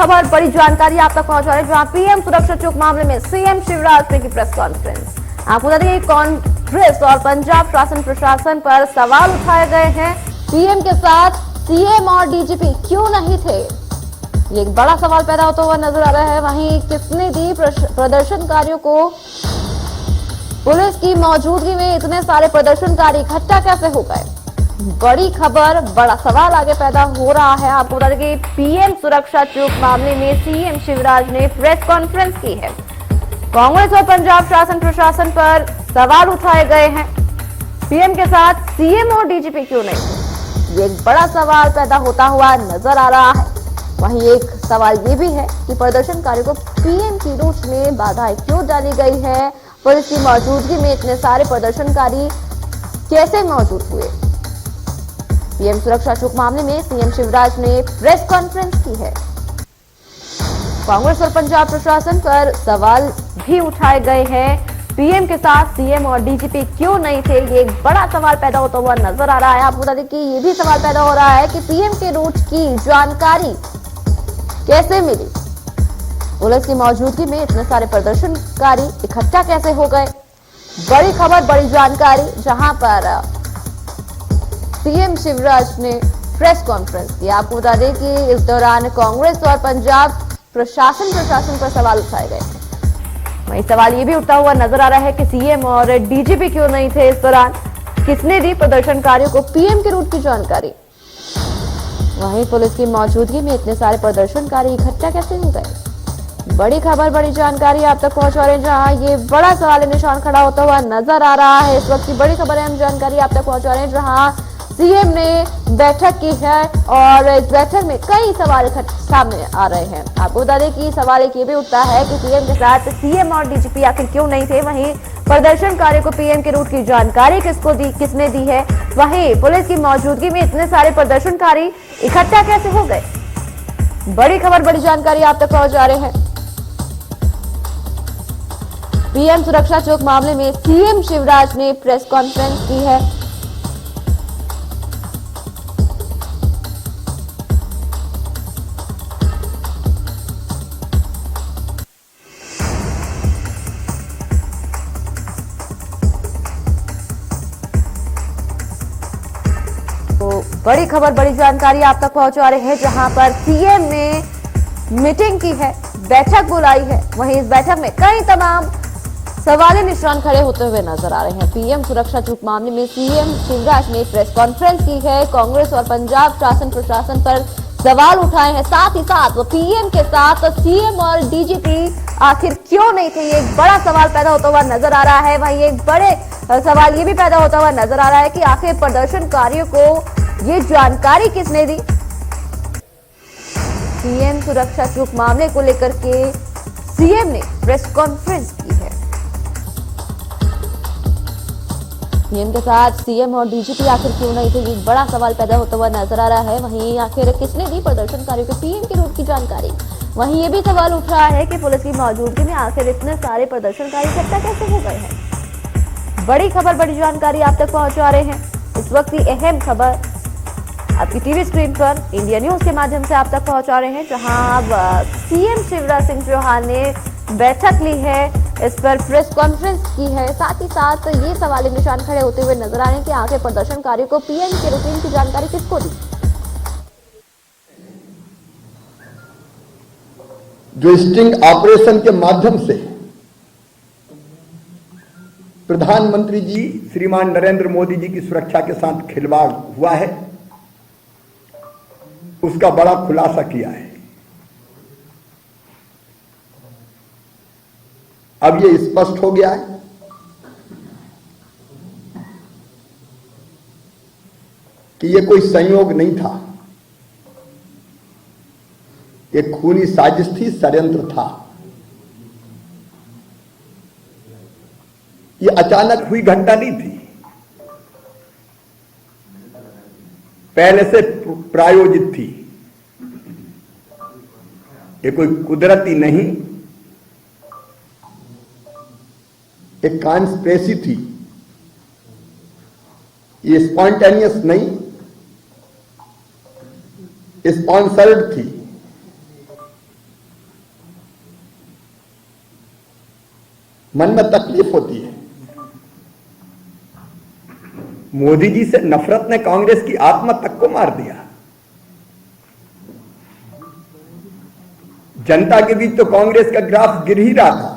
खबर, बड़ी जानकारी आप तक पहुंचा रहे हैं, जहां पीएम सुरक्षा चौक मामले में सीएम शिवराज सिंह की प्रेस कॉन्फ्रेंस। आपको बता दें कि कांग्रेस और पंजाब शासन प्रशासन पर सवाल उठाए गए हैं। पीएम के साथ सीएम और डीजीपी क्यों नहीं थे, ये एक बड़ा सवाल पैदा होता हुआ नजर आ रहा है। वहीं किसने दी प्रदर्शनकारियों को, पुलिस की मौजूदगी में इतने सारे प्रदर्शनकारी इकट्ठा कैसे हो गए, बड़ी खबर, बड़ा सवाल आगे पैदा हो रहा है। आपको बता दें कि पीएम सुरक्षा चौक मामले में सीएम शिवराज ने प्रेस कॉन्फ्रेंस की है। कांग्रेस और पंजाब शासन प्रशासन पर सवाल उठाए गए हैं। पीएम के साथ सीएम और डीजीपी क्यों नहीं, ये एक बड़ा सवाल पैदा होता हुआ नजर आ रहा है। वहीं एक सवाल ये भी है कि प्रदर्शनकारियों को पीएम की रूट में बाधाएं क्यों डाली गई है, पुलिस की मौजूदगी में इतने सारे प्रदर्शनकारी कैसे मौजूद हुए। पीएम सुरक्षा चौक मामले में सीएम शिवराज ने प्रेस कॉन्फ्रेंस की है। कांग्रेस और पंजाब प्रशासन पर सवाल भी उठाए गए हैं। पीएम के साथ सीएम और डीजीपी क्यों नहीं थे, ये एक बड़ा सवाल पैदा होता हुआ नजर आ रहा है। आपको बता दें कि ये भी सवाल पैदा हो रहा है कि पीएम के रूट की जानकारी कैसे मिली, पुलिस की मौजूदगी में इतने सारे प्रदर्शनकारी इकट्ठा कैसे हो गए। बड़ी खबर, बड़ी जानकारी, जहां पर सीएम शिवराज ने प्रेस कॉन्फ्रेंस की। आपको बता दें कि इस दौरान कांग्रेस और पंजाब प्रशासन पर सवाल उठाए गए। वहीं सवाल ये भी उठता हुआ नजर आ रहा है कि सीएम और डीजीपी क्यों नहीं थे इस दौरान, किसने दी प्रदर्शनकारियों को पीएम के रूट की जानकारी। वहीं पुलिस की मौजूदगी में इतने सारे प्रदर्शनकारी इकट्ठा कैसे हो गए। बड़ी खबर, बड़ी जानकारी आप तक पहुंचा रहे हैं, जहां ये बड़ा सवाल निशान खड़ा होता हुआ नजर आ रहा है। इस वक्त की बड़ी खबर, अहम जानकारी आप तक पहुंचा रहे हैं, जहां सीएम ने बैठक की है और इस बैठक में कई सवाल सामने आ रहे हैं। आपको बता दें कि सवाल एक ये भी उठता है कि पीएम के साथ सीएम और डीजीपी आखिर क्यों नहीं थे। वहीं प्रदर्शनकारियों को पीएम के रूट की जानकारी किसने दी है। वहीं पुलिस की मौजूदगी में इतने सारे प्रदर्शनकारी इकट्ठा कैसे हो गए। बड़ी खबर, बड़ी जानकारी आप तक पहुंचा रहे हैं। पीएम सुरक्षा चौक मामले में सीएम शिवराज ने प्रेस कॉन्फ्रेंस की है। बड़ी खबर, बड़ी जानकारी आप तक पहुंचा रहे हैं, जहां पर सीएम ने मीटिंग की है, बैठक बुलाई है। वहीं इस बैठक में कई तमाम सवाल निशान खड़े होते हुए नजर आ रहे हैं। पीएम सुरक्षा चौक मामले में सीएम शिवराज ने प्रेस कॉन्फ्रेंस की है। कांग्रेस और पंजाब शासन प्रशासन पर सवाल उठाए हैं। साथ ही साथ पीएम के साथ सीएम और डीजीपी आखिर क्यों नहीं थे, ये एक बड़ा सवाल पैदा होता हुआ नजर आ रहा है। वहीं एक बड़े सवाल ये भी पैदा होता हुआ नजर आ रहा है कि आखिर प्रदर्शनकारियों को ये जानकारी किसने दी। पीएम सुरक्षा चौक मामले को लेकर के सीएम ने प्रेस कॉन्फ्रेंस की है। पीएम के साथ सीएम और डीजीपी आखिर क्यों नहीं थे, ये बड़ा सवाल पैदा होता हुआ नजर आ रहा है। वहीं आखिर किसने दी प्रदर्शनकारियों को पीएम के रूट की जानकारी। वहीं ये भी सवाल उठ रहा है कि पुलिस की मौजूदगी में आखिर इतने सारे प्रदर्शनकारी इकट्ठा कैसे हो गए हैं। बड़ी खबर, बड़ी जानकारी आप तक पहुंचा रहे हैं। इस वक्त की अहम खबर आपकी टीवी स्क्रीन पर इंडिया न्यूज के माध्यम से आप तक पहुंचा रहे हैं, जहां अब सीएम शिवराज सिंह चौहान ने बैठक ली है, इस पर प्रेस कॉन्फ्रेंस की है। साथ ही साथ ये सवाल निशान खड़े होते हुए नजर आ रहे हैं कि आखिर प्रदर्शनकारियों को पीएम के रूटीन की जानकारी किसको दी। जो स्टिंग ऑपरेशन के माध्यम से प्रधानमंत्री जी श्रीमान नरेंद्र मोदी जी की सुरक्षा के साथ खिलवाड़ हुआ है, उसका बड़ा खुलासा किया है। अब ये स्पष्ट हो गया है कि ये कोई संयोग नहीं था, ये खूनी साजिश थी, षड्यंत्र था। ये अचानक हुई घटना नहीं थी, पहले से प्रायोजित थी। ये कोई कुदरती नहीं, एक कॉन्स्पिरेसी थी। ये स्पॉन्टेनियस नहीं, स्पॉन्सर्ड थी। मन में तकलीफ होती है। मोदी जी से नफरत ने कांग्रेस की आत्मा तक को मार दिया। जनता के बीच तो कांग्रेस का ग्राफ गिर ही रहा था,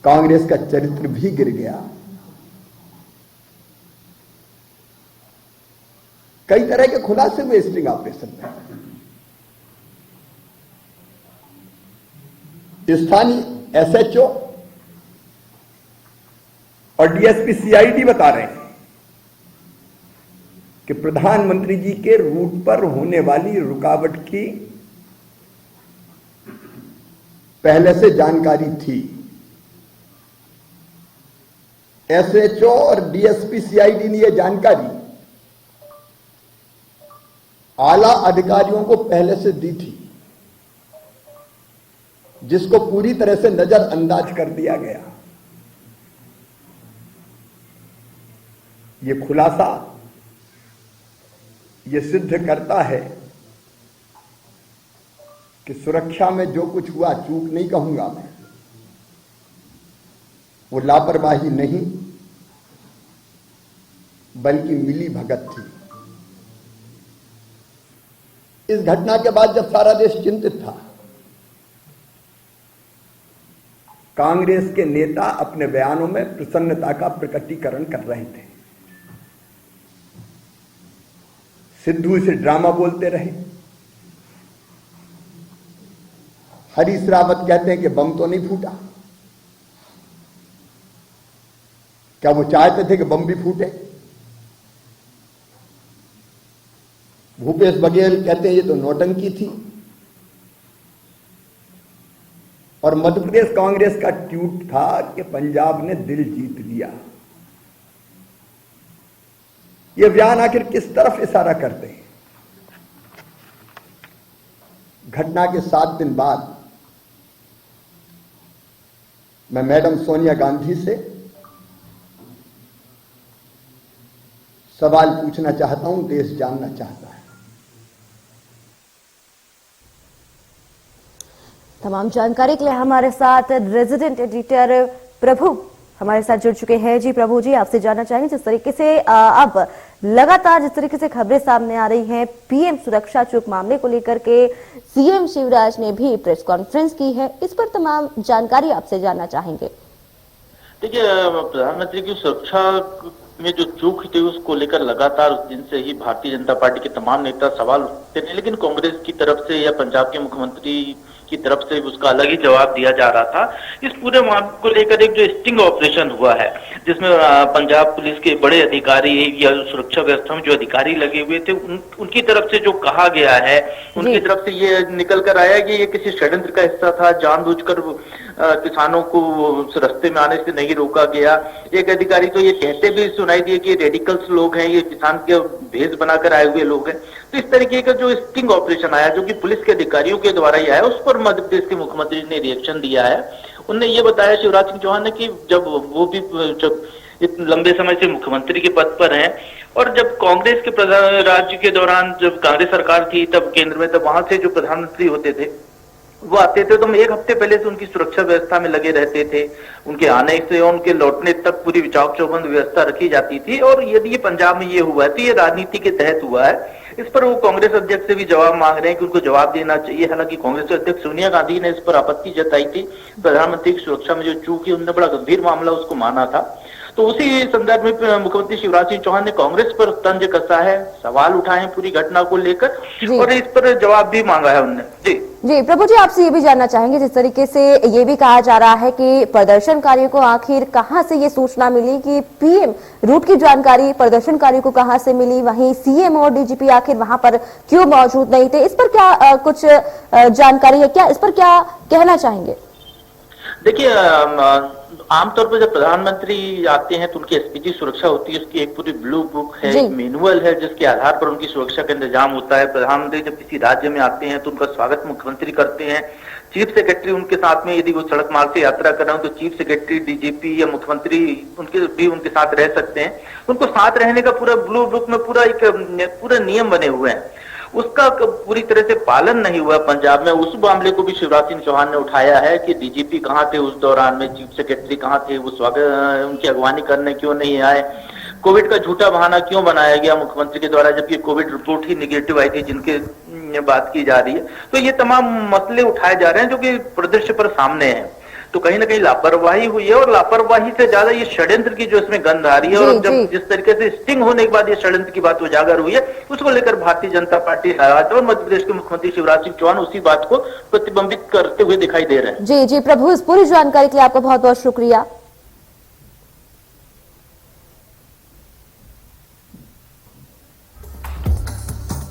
कांग्रेस का चरित्र भी गिर गया। कई तरह के खुलासे हुए स्टिंग ऑपरेशन में। स्थानीय एसएचओ और डीएसपी सीआईडी बता रहे हैं कि प्रधानमंत्री जी के रूट पर होने वाली रुकावट की पहले से जानकारी थी। एसएचओ और डीएसपी सीआईडी ने यह जानकारी आला अधिकारियों को पहले से दी थी, जिसको पूरी तरह से नजरअंदाज कर दिया गया। यह खुलासा यह सिद्ध करता है कि सुरक्षा में जो कुछ हुआ, चूक नहीं कहूंगा मैं, वो लापरवाही नहीं बल्कि मिली भगत थी। इस घटना के बाद जब सारा देश चिंतित था, कांग्रेस के नेता अपने बयानों में प्रसन्नता का प्रकटीकरण कर रहे थे। सिद्धू इसे ड्रामा बोलते रहे। हरीश रावत कहते हैं कि बम तो नहीं फूटा। क्या वो चाहते थे कि बम भी फूटे? भूपेश बघेल कहते हैं ये तो नौटंकी थी। और मध्य प्रदेश कांग्रेस का ट्वीट था कि पंजाब ने दिल जीत लिया। ये बयान आखिर किस तरफ इशारा करते हैं? घटना के 7 दिन बाद मैं मैडम सोनिया गांधी से सवाल पूछना चाहता हूं, देश जानना चाहता है। तमाम जानकारी के लिए हमारे साथ रेजिडेंट एडिटर प्रभु हमारे साथ जुड़ चुके हैं। जी प्रभु जी, आपसे जानना चाहेंगे, जिस तरीके से अब लगातार जिस तरीके से खबरें सामने आ रही हैं, पीएम सुरक्षा चूक मामले को लेकर के सीएम शिवराज ने भी प्रेस कॉन्फ्रेंस की है, इस पर तमाम जानकारी आपसे जानना चाहेंगे। देखिए, प्रधानमंत्री की सुरक्षा में जो चूक थी उसको लेकर लगातार उस दिन से ही भारतीय जनता पार्टी के तमाम नेता सवाल उठते हैं, लेकिन कांग्रेस की तरफ से या पंजाब के मुख्यमंत्री की तरफ से उसका अलग ही जवाब दिया जा रहा था। इस पूरे मामले को लेकर एक जो स्टिंग ऑपरेशन हुआ है, जिसमें पंजाब पुलिस के बड़े अधिकारी या सुरक्षा व्यवस्था में जो अधिकारी लगे हुए थे, उनकी तरफ से जो कहा गया है, उनकी तरफ से ये निकल कर आया कि ये किसी षड्यंत्र का हिस्सा था, जानबूझकर किसानों को उस रास्ते में आने से नहीं रोका गया। एक अधिकारी तो ये कहते भी सुनाई दिए कि रेडिकल्स लोग हैं, ये किसान के भेष बनाकर आए हुए लोग हैं। तो इस तरीके का जो स्टिंग ऑपरेशन आया, जो कि पुलिस के अधिकारियों के द्वारा ही आया, उस पर मध्य प्रदेश के मुख्यमंत्री ने रिएक्शन दिया है। उन्होंने ये बताया, शिवराज सिंह चौहान ने, कि जब वो भी इतने लंबे समय से मुख्यमंत्री के पद पर हैं और जब कांग्रेस के राज्य के दौरान जब कांग्रेस सरकार थी तब केंद्र में, तब वहां से जो प्रधानमंत्री होते थे वो आते थे तो हम 1 हफ्ते पहले से उनकी सुरक्षा व्यवस्था में लगे रहते थे। उनके आने से उनके लौटने तक पूरी चाक चौबंद व्यवस्था रखी जाती थी। और यदि ये पंजाब में ये हुआ है तो ये राजनीति के तहत हुआ है। इस पर वो कांग्रेस अध्यक्ष से भी जवाब मांग रहे हैं कि उनको जवाब देना चाहिए। हालांकि कांग्रेस अध्यक्ष सोनिया गांधी ने इस पर आपत्ति जताई थी। प्रधानमंत्री की सुरक्षा में जो चूक है, उन्होंने बड़ा गंभीर मामला उसको माना था। तो उसी संदर्भ में मुख्यमंत्री शिवराज सिंह चौहान ने कांग्रेस पर तंज कसा है, सवाल उठाए हैं पूरी घटना को लेकर और इस पर जवाब भी मांगा है उन्होंने। जी प्रभु जी, आपसे ये भी जानना चाहेंगे, जिस तरीके से ये भी कहा जा रहा है कि प्रदर्शनकारियों को आखिर कहां से ये सूचना मिली कि पीएम रूट की जानकारी प्रदर्शनकारियों को कहां से मिली, वहीं सीएम और डीजीपी आखिर वहां पर क्यों मौजूद नहीं थे, इस पर क्या कुछ जानकारी है क्या, इस पर क्या कहना चाहेंगे? देखिए, आमतौर पर जब प्रधानमंत्री आते हैं तो उनकी एसपीजी सुरक्षा होती है, उसकी एक पूरी ब्लू बुक है, एक मैनुअल है, जिसके आधार पर उनकी सुरक्षा का इंतजाम होता है। प्रधानमंत्री जब किसी राज्य में आते हैं तो उनका स्वागत मुख्यमंत्री करते हैं। चीफ सेक्रेटरी उनके साथ में, यदि वो सड़क मार्ग से यात्रा कर रहे हो तो चीफ सेक्रेटरी, डीजीपी या मुख्यमंत्री उनके साथ रह सकते हैं। उनको साथ रहने का पूरा ब्लू बुक में पूरा नियम बने हुए हैं। उसका पूरी तरह से पालन नहीं हुआ पंजाब में। उस मामले को भी शिवराज सिंह चौहान ने उठाया है कि डीजीपी कहाँ थे उस दौरान में, चीफ सेक्रेटरी कहाँ थे, वो स्वागत उनकी अगवानी करने क्यों नहीं आए, कोविड का झूठा बहाना क्यों बनाया गया मुख्यमंत्री के द्वारा, जबकि कोविड रिपोर्ट ही निगेटिव आई थी जिनके बात की जा रही है। तो ये तमाम मसले उठाए जा रहे हैं जो कि परिदृश्य पर सामने हैं। तो कहीं ना कहीं लापरवाही हुई है, और लापरवाही से ज्यादा ये षड्यंत्र की जो इसमें गंध आ रही है, और जब जिस तरीके से स्टिंग होने के बाद ये षड्यंत्र की बात उजागर हुई है, उसको लेकर भारतीय जनता पार्टी नाराज है और मध्य प्रदेश के मुख्यमंत्री शिवराज सिंह चौहान उसी बात को प्रतिबिंबित करते हुए दिखाई दे रहे हैं। जी जी प्रभु, इस पूरी जानकारी के लिए आपका बहुत बहुत शुक्रिया।